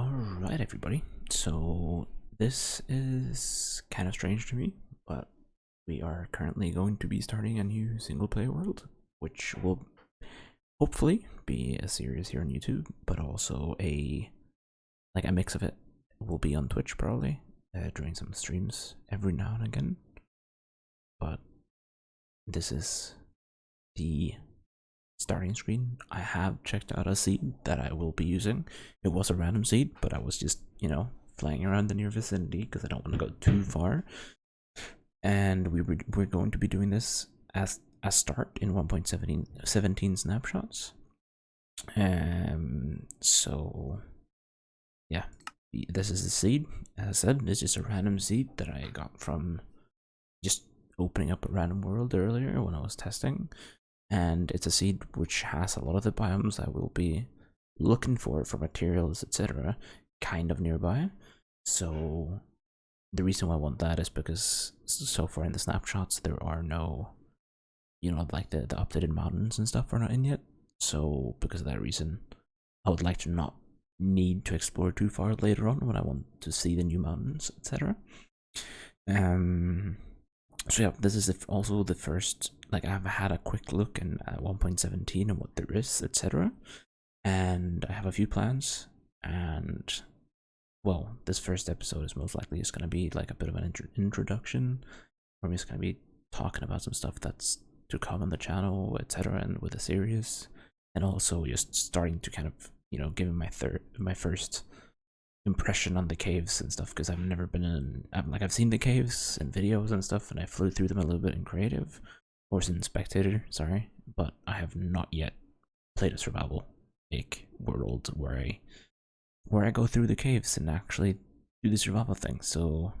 Alright, everybody. So, this is kind of strange to me, but we are currently going to be starting a new single player world, which will hopefully be a series here on YouTube, but also a mix of it. Will be on Twitch probably, during some streams every now and again. But this is the starting screen. I have checked out a seed that I will be using. It was a random seed, but I was just, flying around the near vicinity because I don't want to go too far. And we're going to be doing this as a start in 1.17 snapshots. So yeah, this is the seed. As I said, it's just a random seed that I got from just opening up a random world earlier when I was testing. And it's a seed which has a lot of the biomes I will be looking for materials, etc., kind of nearby. So the reason why I want that is because so far in the snapshots there are no, like the updated mountains and stuff are not in yet. So because of that reason, I would like to not need to explore too far later on when I want to see the new mountains, etc. So yeah, this is also the first, I've had a quick look in 1.17 and what there is, etc. And I have a few plans, and well, this first episode is most likely just going to be like a bit of an introduction, where I'm just going to be talking about some stuff that's to come on the channel, etc., and with the series, and also just starting to kind of, giving my first impression on the caves and stuff, because I've never been in. I've seen the caves and videos and stuff, and I flew through them a little bit in creative, or in spectator, sorry, but I have not yet played a survival world where I go through the caves and actually do the survival thing. So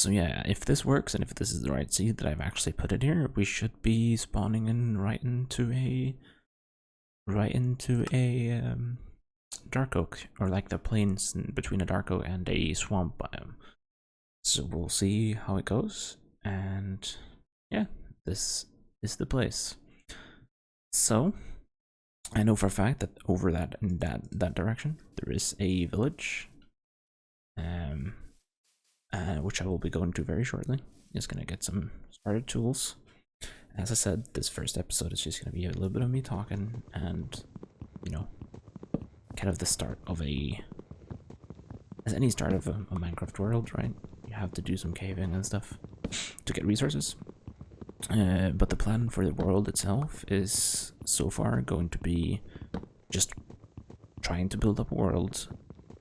yeah, if this works and if this is the right seed that I've actually put in here, we should be spawning in right into a dark oak, or like the plains between a dark oak and a swamp biome. So we'll see how it goes, and yeah, this is the place. So I know for a fact that over in that direction there is a village, which I will be going to very shortly. Just gonna get some starter tools. As I said, this first episode is just gonna be a little bit of me talking, and kind of the start of as any start of a Minecraft world, right? You have to do some caving and stuff to get resources. But the plan for the world itself is so far going to be just trying to build up a world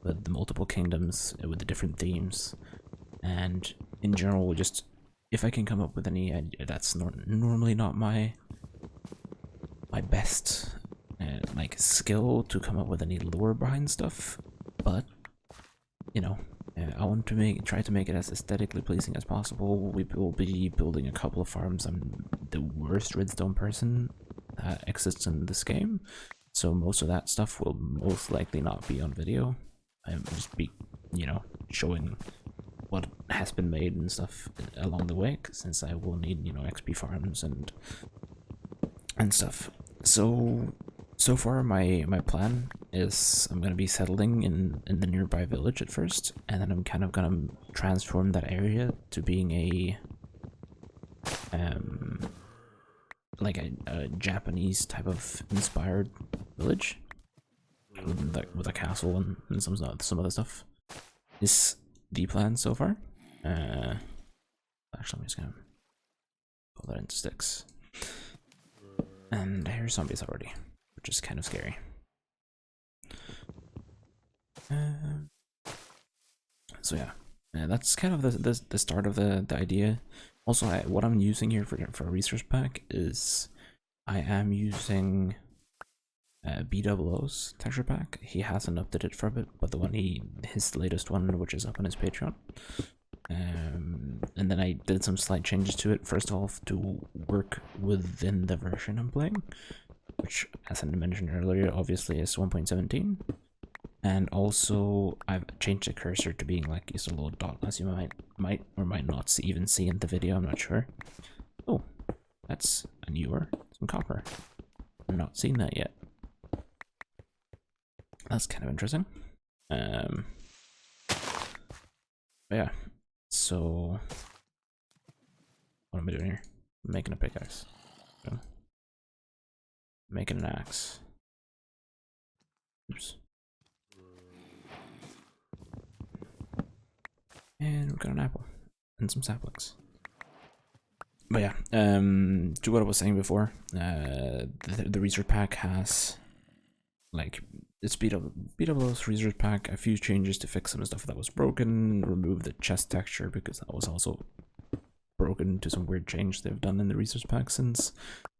with the multiple kingdoms, with the different themes, and in general, just if I can come up with any idea, that's normally not my best skill to come up with any lore behind stuff, but I want to try to make it as aesthetically pleasing as possible. We will be building a couple of farms. I'm the worst redstone person that exists in this game, so most of that stuff will most likely not be on video. I will just be, showing what has been made and stuff along the way, since I will need, XP farms and stuff. So far my plan is I'm gonna be settling in the nearby village at first, and then I'm kind of gonna transform that area to being a Japanese type of inspired village with a castle and some other stuff. Is the plan so far. Actually, I'm just gonna pull that into sticks. And here's zombies already, which is kind of scary. So yeah, that's kind of the start of the idea. Also, what I'm using here for a resource pack is I am using B00's texture pack. He hasn't updated it for a bit, but his latest one, which is up on his Patreon. And then I did some slight changes to it. First of all, to work within the version I'm playing, which, as I mentioned earlier, obviously is 1.17. And also, I've changed the cursor to being like just a little dot, as you might or might not even see in the video. I'm not sure. Oh, that's a newer, some copper. I'm not seeing that yet. That's kind of interesting. Um, but yeah, so what am I doing here? I'm making a pickaxe. So, making an axe. Oops. And we got an apple and some saplings. But yeah, to what I was saying before, the research pack has like it's beat up those research pack, a few changes to fix some stuff that was broken, remove the chest texture because that was also broken to some weird change they've done in the research pack since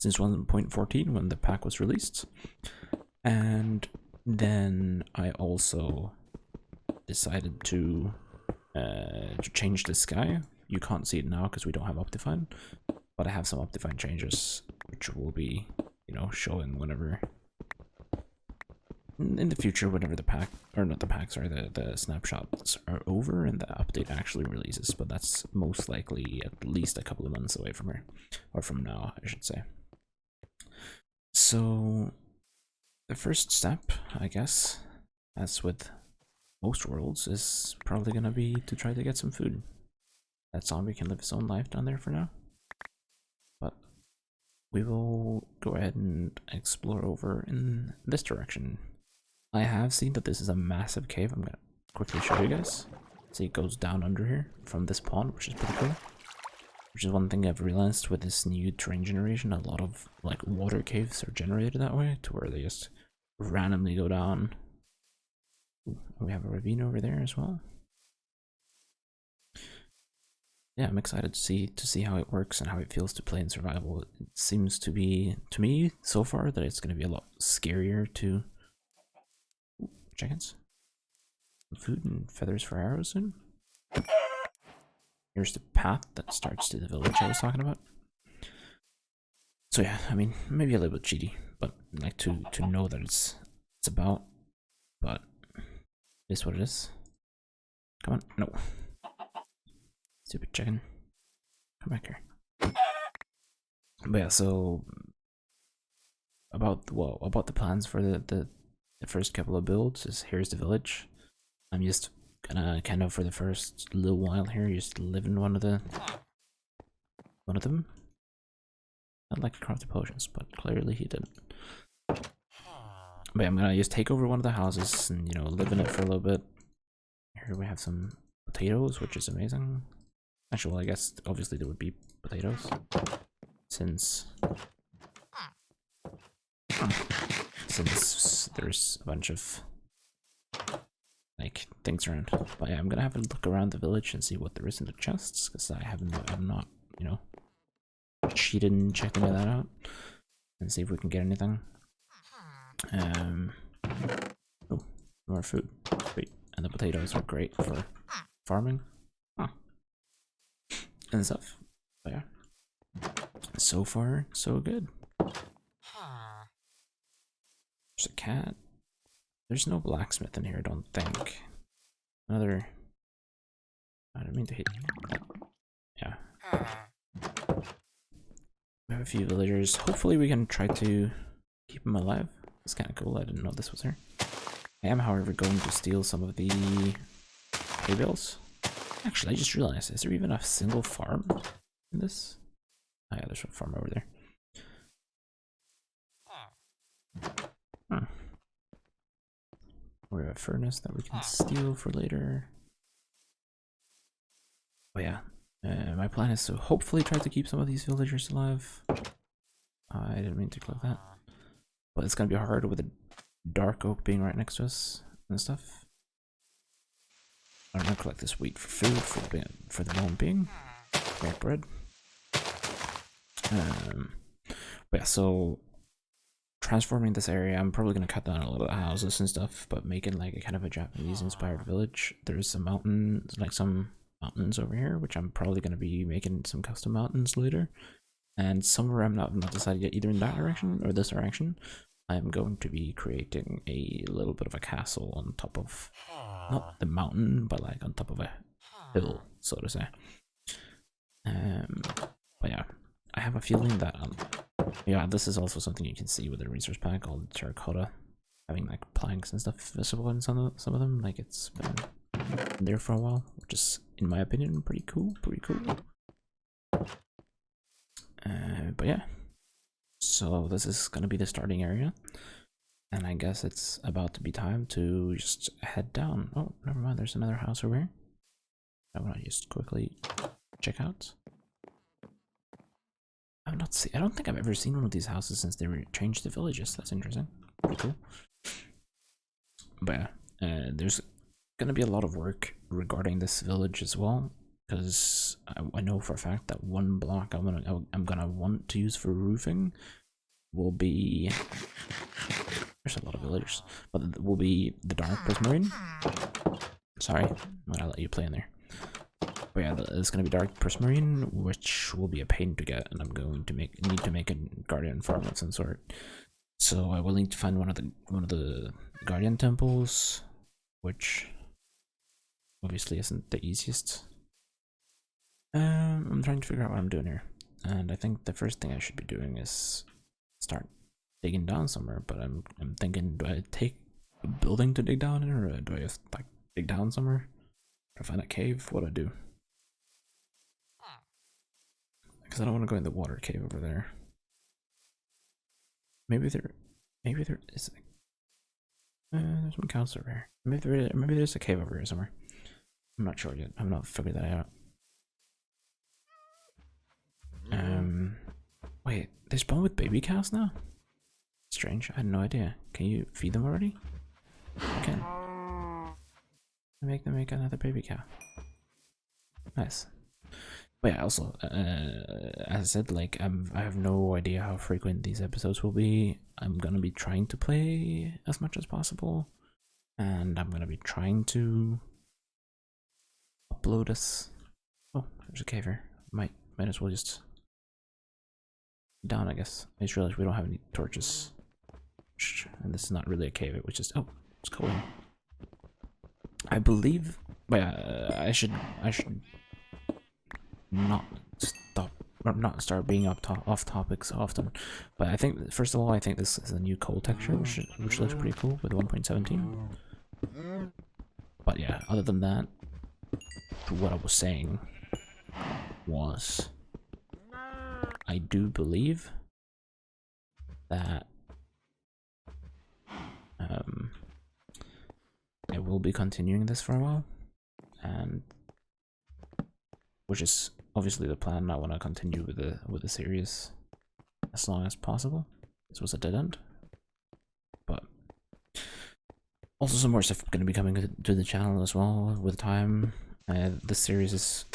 1.14 when the pack was released. And then I also decided to change the sky. You can't see it now because we don't have Optifine, but I have some Optifine changes which will be, you know, showing whenever in the future, whenever the pack, or not the pack, sorry, the snapshots are over and the update actually releases. But that's most likely at least a couple of months away from here, or from now, I should say. So the first step, I guess, as with most worlds, is probably gonna be to try to get some food. That zombie can live his own life down there for now, but we will go ahead and explore over in this direction. I have seen that this is a massive cave. I'm gonna quickly show you guys. See, it goes down under here from this pond, which is pretty cool. Which is one thing I've realized with this new terrain generation. A lot of like water caves are generated that way, to where they just randomly go down. Ooh, we have a ravine over there as well. Yeah, I'm excited to see how it works and how it feels to play in survival. It seems to be, to me, so far, that it's going to be a lot scarier to... Ooh, chickens. Food and feathers for arrows soon. Here's the path that starts to the village I was talking about. So yeah, I mean, maybe a little bit cheaty, but like to know that it's about, but it is what it is. Come on, no. Stupid chicken. Come back here. But yeah, so about the plans for the first couple of builds is here's the village. I'm just gonna kind of for the first little while here just live in one of them. I'd like to craft the potions, but clearly he didn't. But yeah, I'm gonna just take over one of the houses and, you know, live in it for a little bit. Here we have some potatoes, which is amazing. Actually, well, I guess obviously there would be potatoes since there's a bunch of like things around. But yeah, I'm gonna have a look around the village and see what there is in the chests, because I'm not, you know, cheated and checking that out, and see if we can get anything. Oh, more food. Sweet. And the potatoes are great for farming. Huh. And stuff. But yeah. So far, so good. There's a cat. There's no blacksmith in here, I don't think. Another... I didn't mean to hit... Yeah. We have a few villagers. Hopefully we can try to keep them alive. It's kind of cool, I didn't know this was here. I am, however, going to steal some of the hay bales. Actually, I just realized, is there even a single farm in this? Oh yeah, there's a farm over there. Huh. We have a furnace that we can steal for later. Oh yeah, my plan is to hopefully try to keep some of these villagers alive. I didn't mean to click that. But it's gonna be hard with the dark oak being right next to us and stuff. I'm gonna collect this wheat for food for the moment being. Make bread. But yeah, so transforming this area, I'm probably gonna cut down a lot of the houses and stuff, but making like a kind of a Japanese-inspired village. There's some mountains, like some mountains over here, which I'm probably gonna be making some custom mountains later. And somewhere I'm not decided yet, either in that direction or this direction, I'm going to be creating a little bit of a castle on top of, not the mountain, but like on top of a hill, so to say. But yeah, I have a feeling that yeah, this is also something you can see with the resource pack called terracotta. having like planks and stuff visible in some of them. Like it's been there for a while, which is, in my opinion, pretty cool. But yeah, so this is gonna be the starting area, and I guess it's about to be time to just head down. Oh, never mind. There's another house over here. I want to just quickly check out. I've not seen. I don't think I've ever seen one of these houses since they changed the villages. That's interesting. Pretty cool. But yeah, there's gonna be a lot of work regarding this village as well, because I know for a fact that one block I'm gonna want to use for roofing will be. There's a lot of villagers, but will be the dark prismarine. Sorry, I'm gonna let you play in there. But yeah, it's gonna be dark prismarine, which will be a pain to get, and I'm going to need to make a guardian farm of some sort. So I will need to find one of the guardian temples, which obviously isn't the easiest. I'm trying to figure out what I'm doing here, and I think the first thing I should be doing is start digging down somewhere. But I'm thinking, do I take a building to dig down in, or do I just like dig down somewhere to find a cave? What do I do? Because I don't want to go in the water cave over there. Maybe there is. There's some cows over here. Maybe there's a cave over here somewhere. I'm not sure yet. I've not figured that out. Wait, they spawn with baby cows now? Strange. I had no idea. Can you feed them already? I can. Make them make another baby cow. Nice. But yeah, also, as I said, like I have no idea how frequent these episodes will be. I'm gonna be trying to play as much as possible, and I'm gonna be trying to upload us. Oh, there's a cave here. Might as well just down, I guess. I just realized we don't have any torches, and this is not really a cave. Which is it's cold. I believe. But yeah, I should not start being off topic so often. But I think, first of all, I think this is a new coal texture, which looks pretty cool with 1.17. But yeah, other than that, what I was saying was, I do believe that I will be continuing this for a while, and which is obviously the plan. I want to continue with the series as long as possible. This was a dead end, but also some more stuff going to be coming to the channel as well with time. This series is,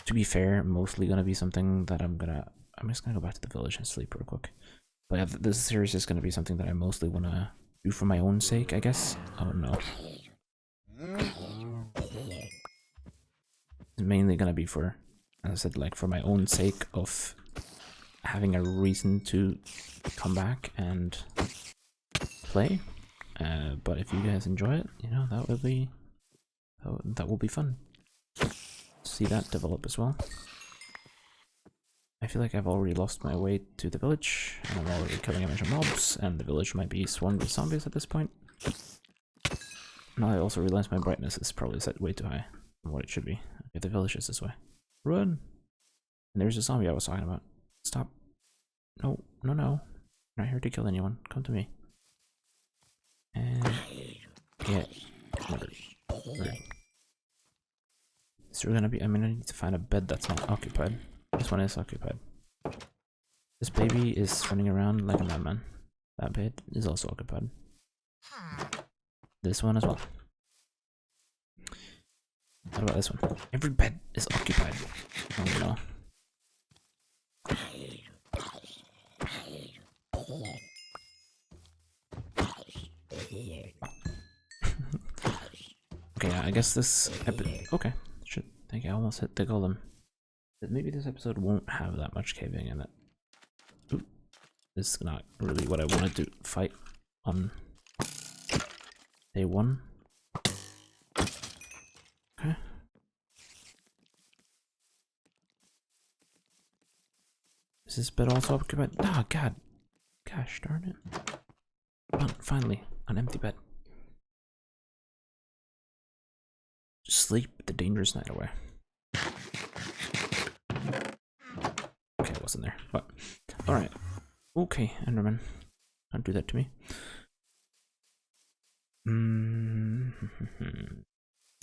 to be fair, mostly going to be something that I'm just gonna go back to the village and sleep real quick. But yeah, this series is going to be something that I mostly want to do for my own sake, I guess. Oh no. It's mainly going to be for, as I said, like for my own sake of having a reason to come back and play. But if you guys enjoy it, you know, that will be fun. See that develop as well. I feel like I've already lost my way to the village, and I'm already killing a bunch of mobs, and the village might be swarmed with zombies at this point. Now I also realize my brightness is probably set way too high from what it should be. Okay, the village is this way. Run! And there's a zombie I was talking about. Stop. No. I'm not here to kill anyone. Come to me. And get murdered. Is there gonna be, I need to find a bed that's not occupied. This one is occupied. This baby is running around like a madman. That bed is also occupied. This one as well. What about this one? Every bed is occupied. Oh no. Okay, I guess this okay. Shit, I think I almost hit the golem. But maybe this episode won't have that much caving in it. Ooh, this is not really what I wanted to fight on day one. Okay. Is this bed also occupied? Oh god. Gosh darn it. Finally. An empty bed. Sleep the dangerous night away. Okay, it wasn't there. But alright. Okay, Enderman. Don't do that to me.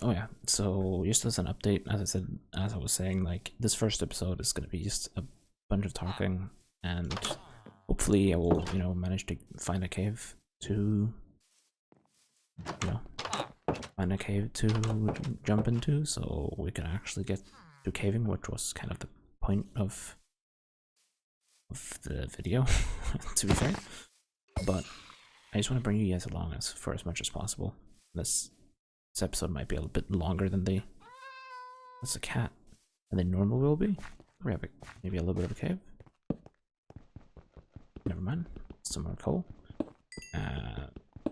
Oh yeah, so just as an update, as I was saying, like this first episode is gonna be just a bunch of talking, and hopefully I will, manage to find a cave to, jump into, so we can actually get to caving, which was kind of the point of the video, to be fair. But I just want to bring you guys along for as much as possible. This episode might be a little bit longer than the what's a cat than the normal will be. We have maybe a little bit of a cave. Never mind. Some more coal.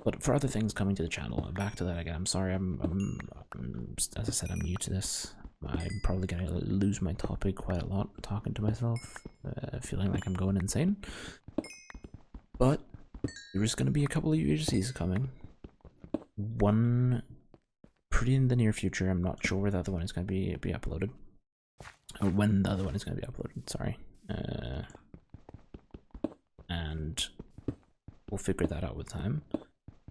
But for other things coming to the channel, back to that again. I'm sorry. I'm as I said, I'm new to this. I'm probably gonna lose my topic quite a lot talking to myself, feeling like I'm going insane. But there's gonna be a couple of UHCs coming. One pretty in the near future. I'm not sure where the other one is gonna be uploaded, or when the other one is gonna be uploaded. Sorry, and we'll figure that out with time.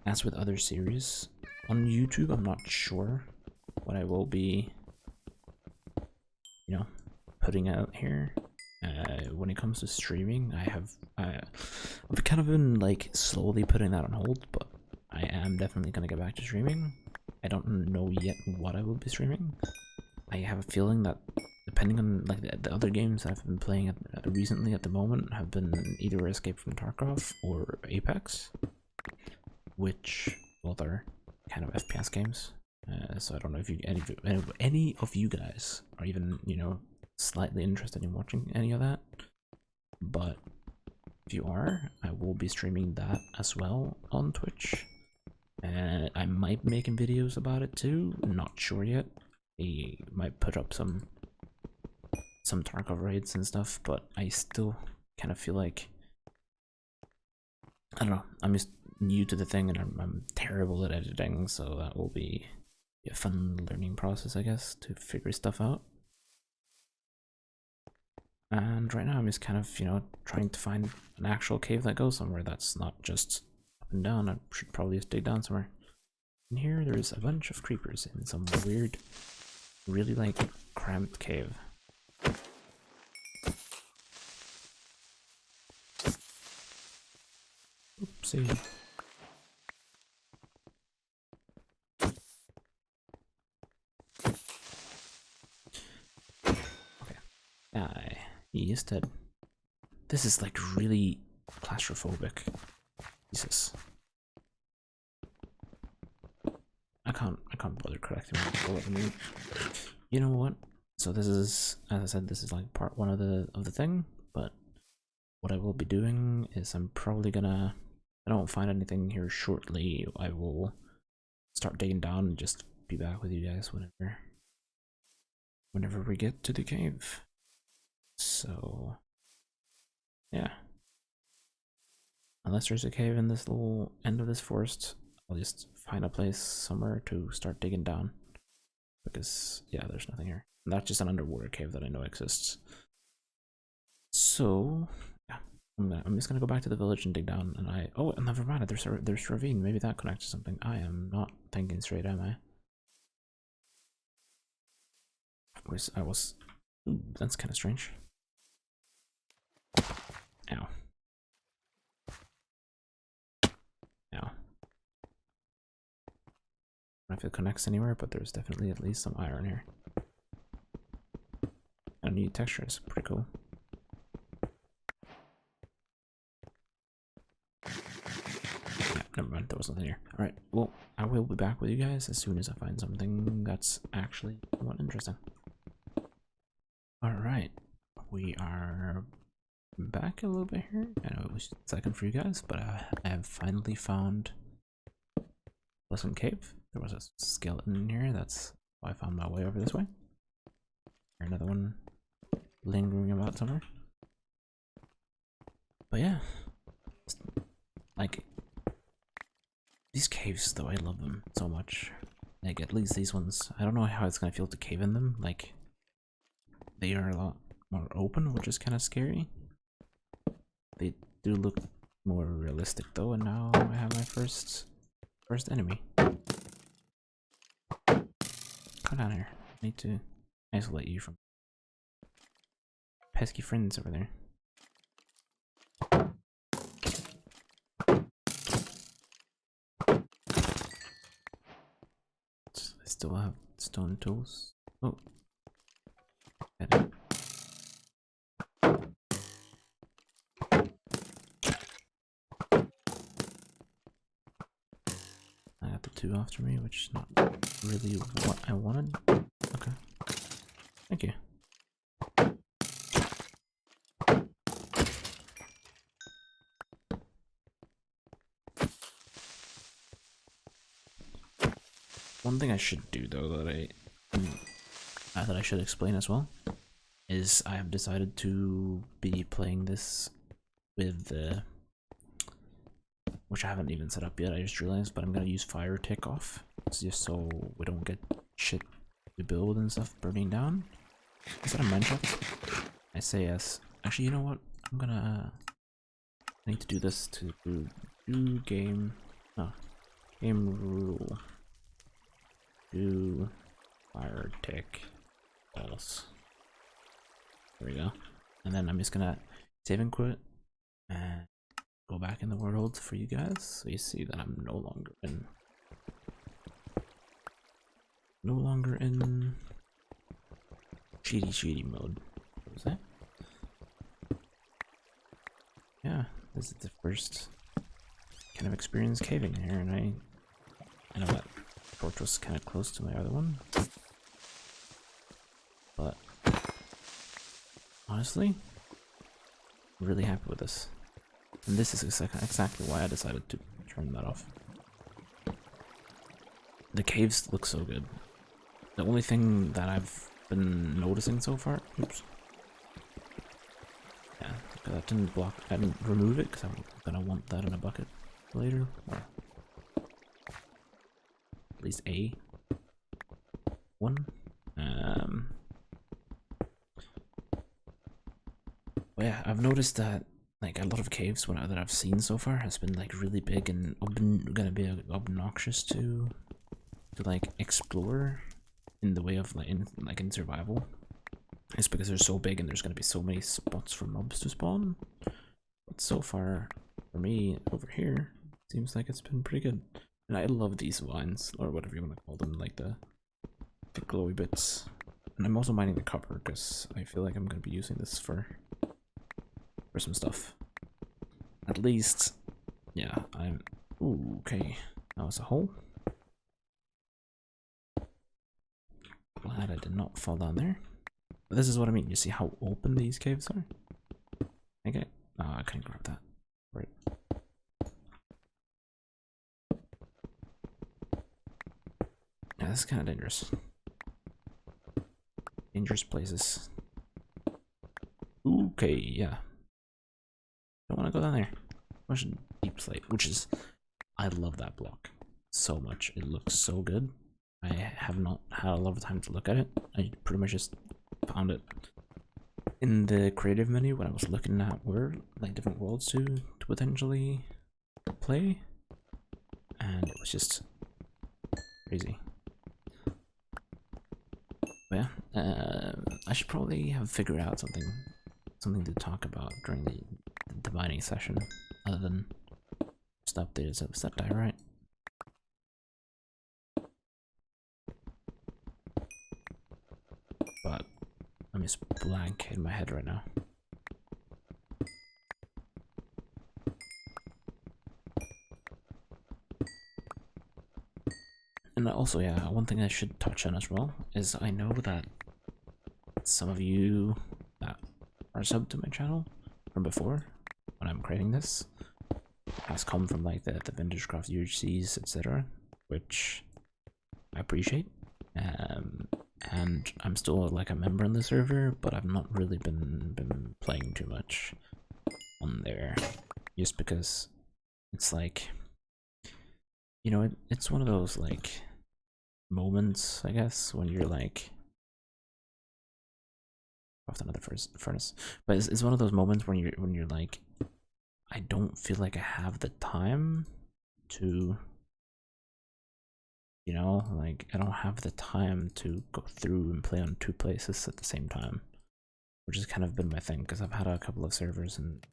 As with other series on YouTube, I'm not sure what I will be, putting out here. When it comes to streaming, I've kind of been like slowly putting that on hold, but I am definitely gonna get back to streaming. I don't know yet what I will be streaming. I have a feeling that depending on like the other games that I've been playing recently at the moment have been either Escape from Tarkov or Apex, which both are kind of FPS games. So I don't know if any of you guys are even slightly interested in watching any of that, but if you are, I will be streaming that as well on Twitch, and I might be making videos about it too. Not sure yet. I might put up some Tarkov raids and stuff, but I still kind of feel like, I don't know, I'm just new to the thing, and I'm terrible at editing, so that will be a fun learning process, I guess, to figure stuff out. And right now I'm just kind of, trying to find an actual cave that goes somewhere that's not just up and down. I should probably just dig down somewhere. And here there's a bunch of creepers in some weird, really like cramped cave. Oopsie. Okay. He is dead. This is like really claustrophobic. Jesus. I can't bother correcting my. You know what? So this is, as I said, this is like part one of the thing, but what I will be doing is I'm probably gonna, I don't find anything here shortly, I will start digging down and just be back with you guys whenever we get to the cave. So yeah, unless there's a cave in this little end of this forest, I'll just find a place somewhere to start digging down, because yeah, there's nothing here. And that's just an underwater cave that I know exists. So yeah, I'm just gonna go back to the village and dig down. And oh, never mind. There's ravine. Maybe that connects to something. I am not thinking straight, am I? I was. Ooh, that's kind of strange. Ow. Ow. I don't know if it connects anywhere, but there's definitely at least some iron here. And a new texture is pretty cool. Yeah, never mind, there was nothing here. Alright, well, I will be back with you guys as soon as I find something that's actually somewhat interesting. Alright, we are back a little bit here. I know it was a second for you guys, but I have finally found Pleasant Cave. There was a skeleton in here, that's why I found my way over this way. Another one lingering about somewhere. But yeah, like, These caves though, I love them so much. Like at least these ones. I don't know how it's gonna feel to cave in them. Like they are a lot more open, which is kind of scary. They do look more realistic though, and now I have my first enemy. Come down here. I need to isolate you from pesky friends over there. I still have stone tools. Oh. I got the two after me, which is not really what I wanted. Okay. Thank you. One thing I should do though that I should explain as well is I have decided to be playing this with which I haven't even set up yet, I just realized, but I'm gonna use fire tick off just so we don't get shit to build and stuff burning down. Is that a mineshop? I say yes. Actually, you know what? I need to do this to do game rule. Do fire tick false. There we go. And then I'm just gonna save and quit and go back in the world for you guys so you see that I'm no longer in cheaty mode. What was that? Yeah, this is the first kind of experience caving here, and I know that torch was kind of close to my other one, but honestly, I'm really happy with this. And this is exactly why I decided to turn that off. The caves look so good. The only thing that I've been noticing so far, oops. Yeah, because I didn't remove it because I'm gonna want that in a bucket later. Or at least one. But yeah, I've noticed that like a lot of caves that I've seen so far has been like really big and gonna be obnoxious to like explore in the way of in survival. It's because they're so big and there's gonna be so many spots for mobs to spawn. But so far, for me over here, seems like it's been pretty good. And I love these vines, or whatever you want to call them, like the glowy bits. And I'm also mining the copper because I feel like I'm gonna be using this for some stuff. At least, yeah, ooh, okay. That was a hole. Glad I did not fall down there. But this is what I mean. You see how open these caves are? Okay. Oh, I couldn't grab that. Right. Yeah, this is kind of dangerous. Dangerous places. Okay, yeah. Don't want to go down there. Much deep slate, which is, I love that block so much. It looks so good. I have not had a lot of time to look at it. I pretty much just found it in the creative menu when I was looking at like different worlds to potentially play, and it was just crazy. But yeah, I should probably have figured out something to talk about during the mining session, other than just updated. So was that die right? But I'm just blank in my head right now. And also, yeah, one thing I should touch on as well is I know that some of you that are subbed to my channel from before, when I'm creating this, has come from like the Vintagecraft UHCs, etc., which I appreciate. And I'm still like a member on the server, but I've not really been playing too much on there, just because it's like you know, it's one of those like moments, I guess, when you're like off another furnace, but it's one of those moments when you're like, I don't feel like I have the time to, you know, like I don't have the time to go through and play on two places at the same time, which has kind of been my thing because I've had a couple of servers and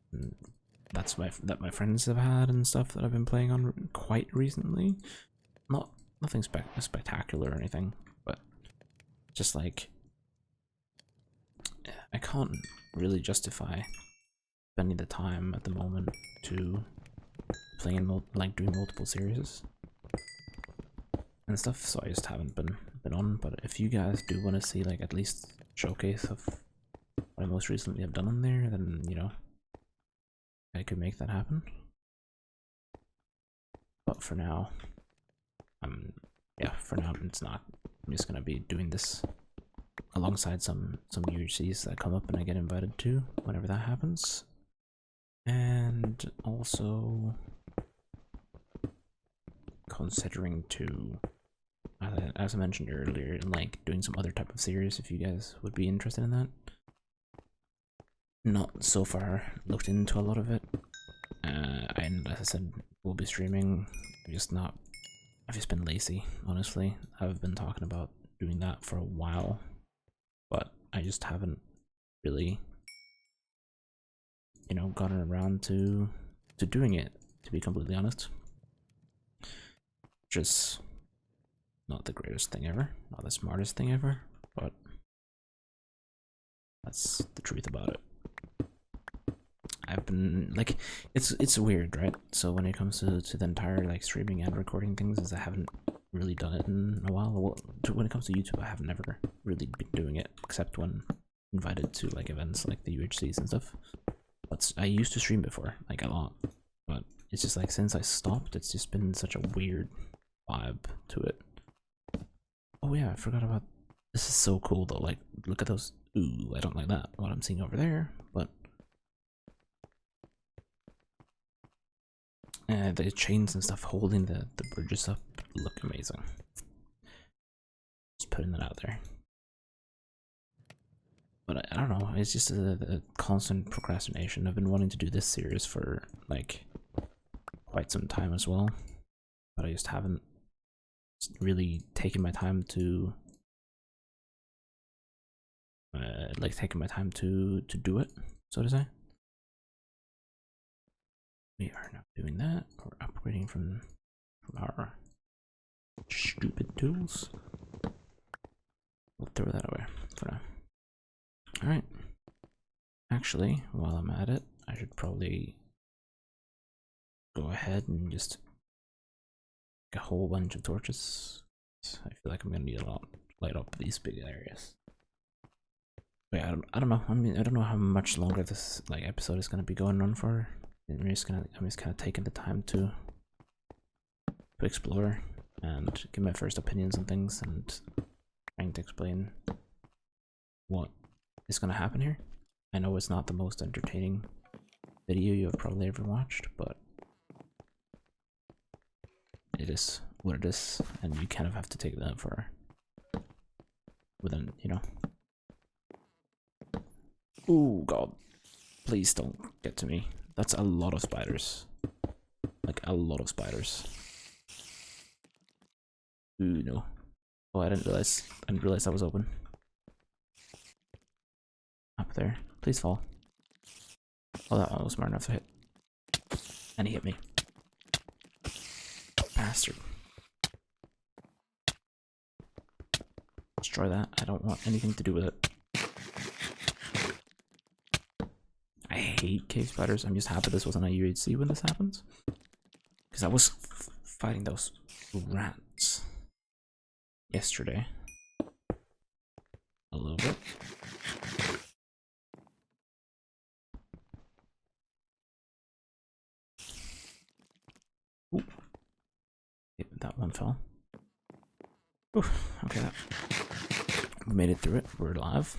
that's that my friends have had and stuff that I've been playing on quite recently. Nothing spectacular or anything, but just like I can't really justify spending the time at the moment to play in like doing multiple series and stuff, so I just haven't been on. But if you guys do want to see like at least showcase of what I most recently have done on there, then you know I could make that happen. But for now, yeah, for now it's not. I'm just gonna be doing this alongside some UHCs that come up and I get invited to whenever that happens, and also considering to, as I mentioned earlier, like doing some other type of series if you guys would be interested in that. Not so far looked into a lot of it, and as I said, we'll be streaming. I've just been lazy, honestly. I've been talking about doing that for a while, but I just haven't really, you know, gotten around to doing it, to be completely honest. Just not the greatest thing ever, not the smartest thing ever, but that's the truth about it. I've been like, it's weird, right? So when it comes to the entire like streaming and recording things, is I haven't really done it in a while. Well, when it comes to YouTube, I have never really been doing it except when invited to like events like the UHCs and stuff. But I used to stream before, like a lot, but it's just like since I stopped, it's just been such a weird vibe to it. Oh yeah, I forgot about this. Is so cool though. Like, look at those. Ooh, I don't like that. What I'm seeing over there, but the chains and stuff holding the bridges up look amazing. Just putting that out there. But I don't know, it's just a constant procrastination. I've been wanting to do this series for like quite some time as well, but I just haven't really taken my time to do it, so to say. We are now doing that. We're upgrading from our stupid tools. We'll throw that away for now. Alright. Actually, while I'm at it, I should probably go ahead and just make a whole bunch of torches. I feel like I'm gonna need a lot to light up these big areas. But yeah, I don't know. I mean, I don't know how much longer this like episode is gonna be going on for. I'm just kind of taking the time to explore and give my first opinions on things and trying to explain what is gonna happen here. I know it's not the most entertaining video you have probably ever watched, but it is what it is, and you kind of have to take that for within, you know. Oh god, please don't get to me. That's a lot of spiders. Like a lot of spiders. Ooh no. Oh, I didn't realize that was open. Up there. Please fall. Oh, that one was smart enough to hit. And he hit me. Bastard. Destroy that. I don't want anything to do with it. I hate cave spiders. I'm just happy this wasn't a UHC when this happens. Because I was fighting those rats yesterday. A little bit. Ooh. Yeah, that one fell. Ooh, okay, we made it through it. We're alive.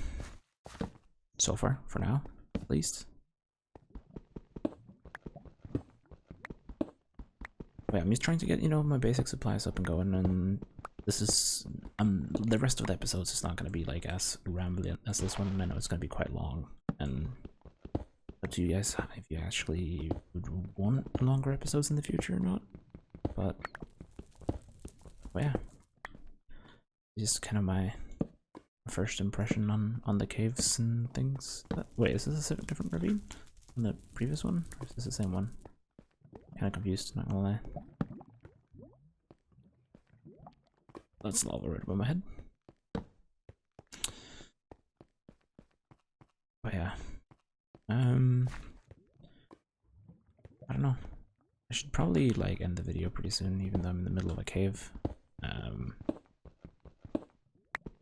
So far, for now, at least. But yeah, I'm just trying to get, you know, my basic supplies up and going, and this is the rest of the episodes is not going to be like as rambling as this one. I know it's going to be quite long, and up to you guys if you actually would want longer episodes in the future or not. But yeah, just kind of my first impression on the caves and things. Wait, is this a different ravine than the previous one, or is this the same one? Kind of confused, not gonna lie. That's lava right above my head. But yeah, I don't know. I should probably like end the video pretty soon, even though I'm in the middle of a cave.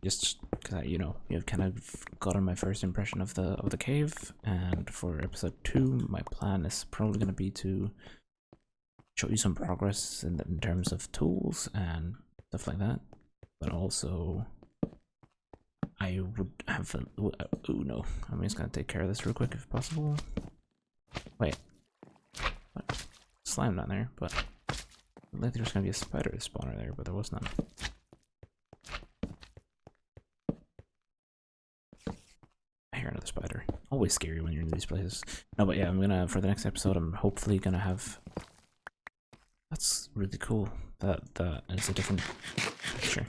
Just because you know, you've kind of gotten my first impression of the cave, and for episode 2, my plan is probably gonna be to show you some progress in terms of tools and stuff like that. But also, I would have a, oh no, I'm just gonna take care of this real quick if possible. Wait, what? Slime down there, but like there's gonna be a spider spawner there, but there was none. I hear another spider. Always scary when you're in these places. No, but yeah, I'm gonna, for the next episode, I'm hopefully gonna have. That's really cool. That is a different picture.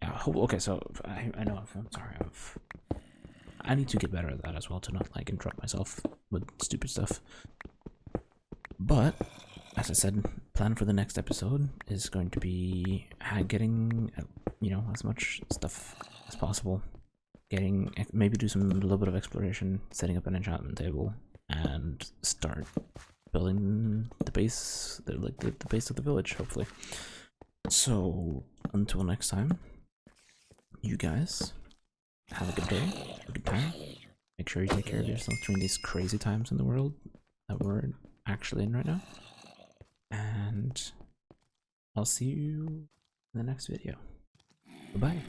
Yeah. Okay. So I know. I'm sorry. I need to get better at that as well, to not like interrupt myself with stupid stuff. But as I said, plan for the next episode is going to be getting, you know, as much stuff as possible. Getting, maybe do some, a little bit of exploration, setting up an enchantment table, and start building the base, the base of the village, hopefully. So until next time, you guys have a good day, have a good time. Make sure you take care of yourself during these crazy times in the world that we're actually in right now. And I'll see you in the next video. Goodbye.